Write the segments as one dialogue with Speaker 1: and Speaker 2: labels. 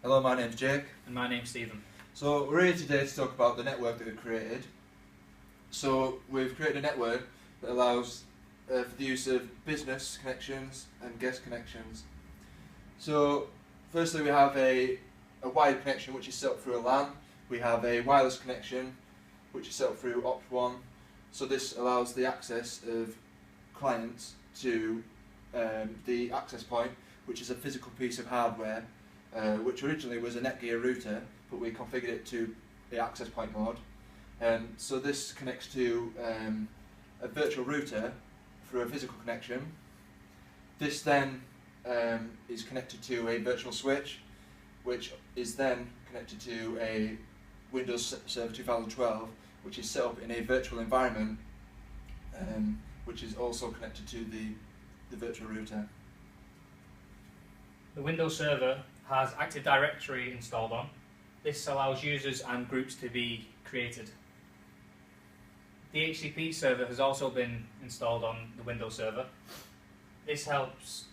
Speaker 1: Hello, my name's Jake.
Speaker 2: And my name's Stephen.
Speaker 1: So we're here today to talk about the network that we've created. So we've created a network that allows for the use of business connections and guest connections. So firstly we have a wired connection which is set up through a LAN. We have a wireless connection which is set up through Opt1. So this allows the access of clients to the access point, which is a physical piece of hardware which originally was a Netgear router, but we configured it to the access point mode. So this connects to a virtual router through a physical connection. This then is connected to a virtual switch, which is then connected to a Windows Server 2012, which is set up in a virtual environment, which is also connected to the virtual router.
Speaker 2: The Windows Server has Active Directory installed on. This allows users and groups to be created. The DHCP server has also been installed on the Windows Server. This helps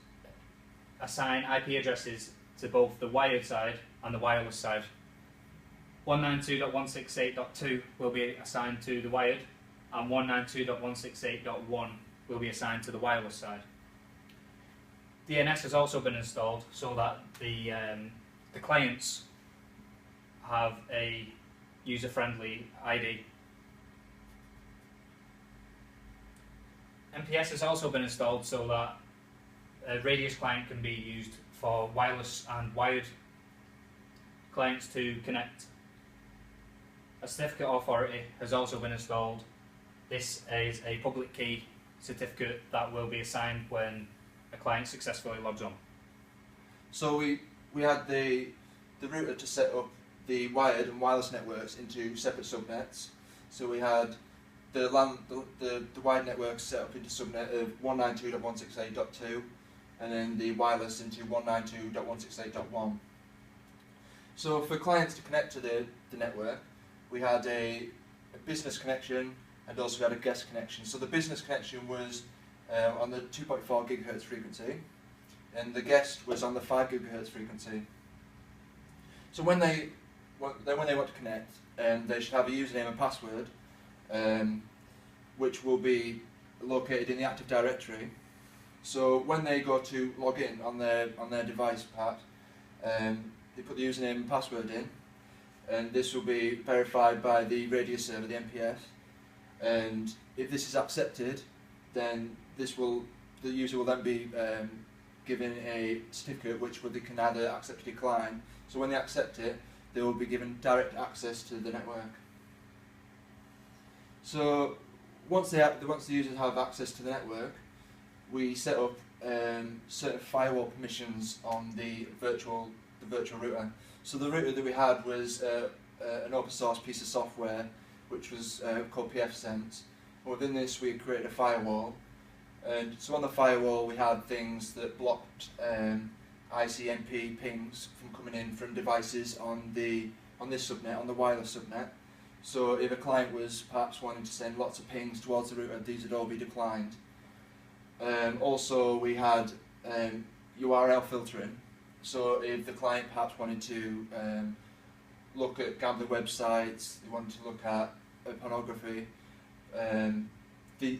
Speaker 2: assign IP addresses to both the wired side and the wireless side. 192.168.2 will be assigned to the wired, and 192.168.1 will be assigned to the wireless side. DNS has also been installed so that the clients have a user-friendly ID. MPS has also been installed so that a Radius client can be used for wireless and wired clients to connect. A certificate authority has also been installed. This is a public key certificate that will be assigned when a client successfully logs on.
Speaker 1: So we had the router to set up the wired and wireless networks into separate subnets. So we had the wired network set up into subnet of 192.168.2, and then the wireless into 192.168.1. So for clients to connect to the network, we had a business connection and also we had a guest connection. So the business connection was on the 2.4 GHz frequency, and the guest was on the 5 GHz frequency. So when they want to connect, they should have a username and password, which will be located in the Active Directory. So when they go to log in on their device part, they put the username and password in, and this will be verified by the Radius server, the MPS. And if this is accepted, then the user will then be given a certificate which they can either accept or decline. So when they accept it, they will be given direct access to the network. So once the users have access to the network, we set up certain firewall permissions on the virtual router. So the router that we had was an open source piece of software which was called pfSense. And within this we created a firewall. And so on the firewall we had things that blocked ICMP pings from coming in from devices on this subnet, on the wireless subnet. So if a client was perhaps wanting to send lots of pings towards the router, these would all be declined. Also we had URL filtering. So if the client perhaps wanted to look at gambling websites, they wanted to look at pornography, they'd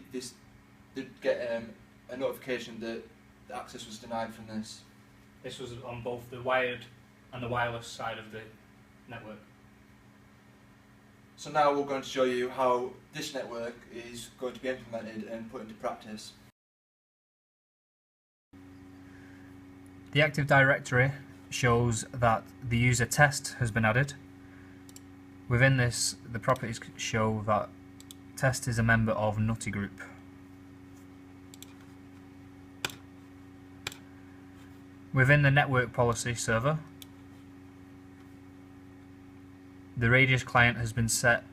Speaker 1: get a notification that the access was denied from this.
Speaker 2: This was on both the wired and the wireless side of the network.
Speaker 1: So now we're going to show you how this network is going to be implemented and put into practice.
Speaker 2: The Active Directory shows that the user test has been added. Within this, the properties show that test is a member of Nutty Group. Within the network policy server, the Radius client has been set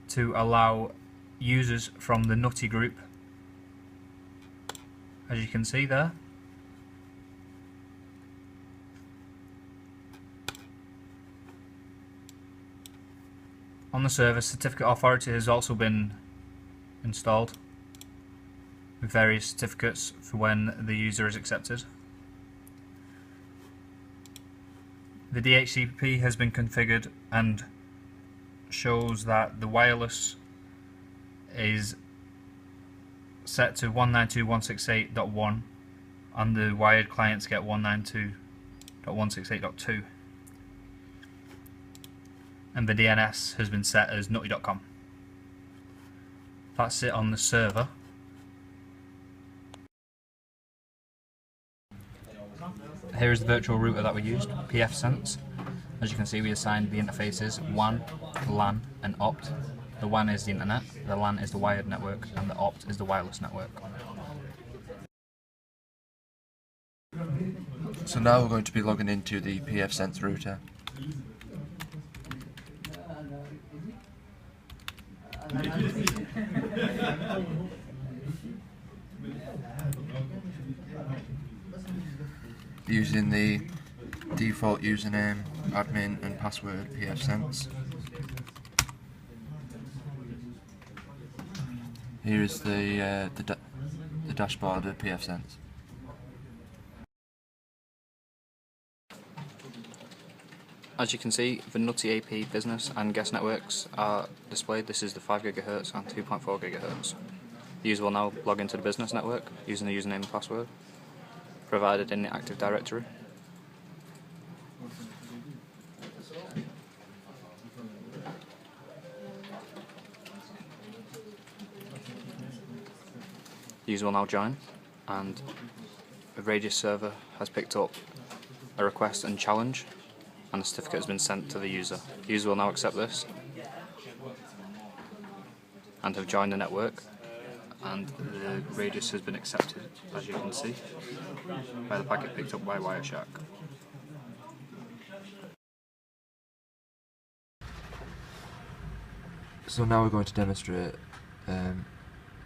Speaker 2: to allow users from the Nutty Group, as you can see there. On the server, certificate authority has also been installed with various certificates for when the user is accepted. The DHCP has been configured and shows that the wireless is set to 192.168.1 and the wired clients get 192.168.2, and the DNS has been set as nutty.com. That's it on the server. Here is the virtual router that we used, pfSense. As you can see, we assigned the interfaces WAN, LAN and opt. The WAN is the internet, the LAN is the wired network, and the opt is the wireless network.
Speaker 1: So now we're going to be logging into the pfSense router. Using the default username, admin and password pfSense. Here is the dashboard of pfSense.
Speaker 2: As you can see, the Nutty AP business and guest networks are displayed. This is the 5 GHz and 2.4 GHz. The user will now log into the business network using the username and password provided in the Active Directory. The user will now join, and the Radius server has picked up a request and challenge, and the certificate has been sent to the user. The user will now accept this and have joined the network, and the Radius has been accepted, as you can see, by the packet picked up by Wireshark.
Speaker 1: So now we're going to demonstrate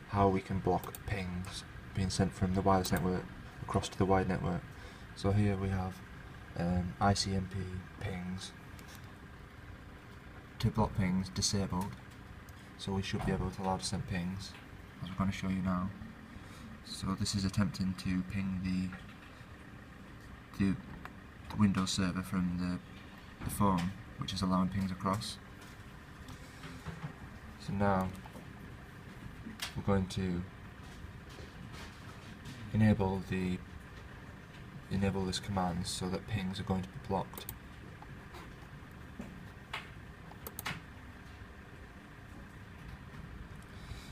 Speaker 1: how we can block pings being sent from the wireless network across to the wired network. So here we have ICMP pings. To block pings, disabled. So we should be able to allow to send pings, as we're going to show you now. So this is attempting to ping the Windows server from the phone, which is allowing pings across. So now we're going to enable this command so that pings are going to be blocked.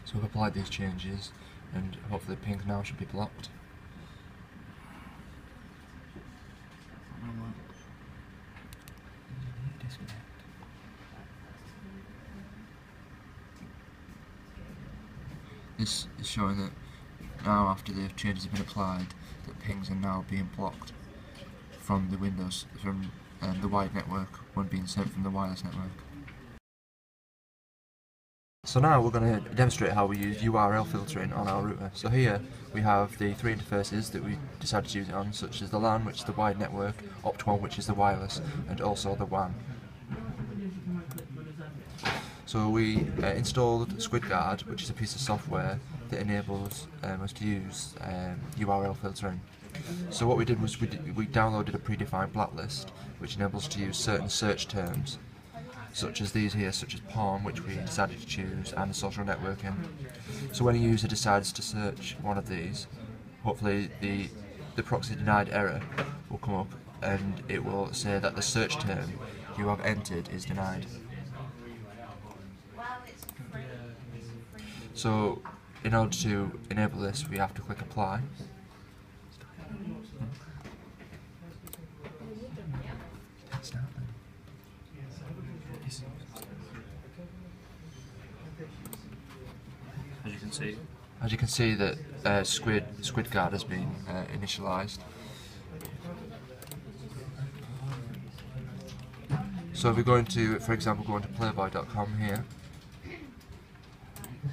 Speaker 1: So we've applied these changes, and hopefully pings now should be blocked. This is showing that now, after the changes have been applied, that pings are now being blocked from the Windows, from the wired network when being sent from the wireless network. So now we're going to demonstrate how we use URL filtering on our router. So here we have the three interfaces that we decided to use it on, such as the LAN, which is the wired network, opt1, which is the wireless, and also the WAN. So we installed SquidGuard, which is a piece of software that enables us to use URL filtering. So what we did was we downloaded a predefined blacklist, which enables us to use certain search terms, such as these here, such as porn, which we decided to choose, and social networking. So when a user decides to search one of these, hopefully the proxy denied error will come up, and it will say that the search term you have entered is denied. So in order to enable this, we have to click apply. As you can see that SquidGuard has been initialized. So if we're going to, for example, go into playboy.com here,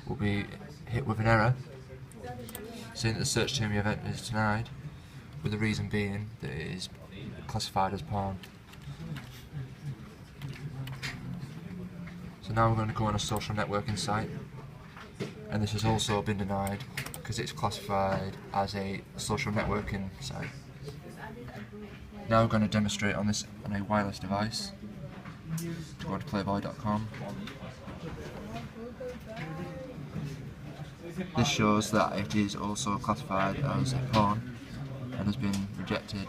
Speaker 1: we'll be hit with an error saying that the search term you have entered is denied, with the reason being that it is classified as porn. So now we're going to go on a social networking site, and this has also been denied because it's classified as a social networking site. Now we're going to demonstrate on a wireless device. Go to playboy.com. This shows that it is also classified as a porn and has been rejected.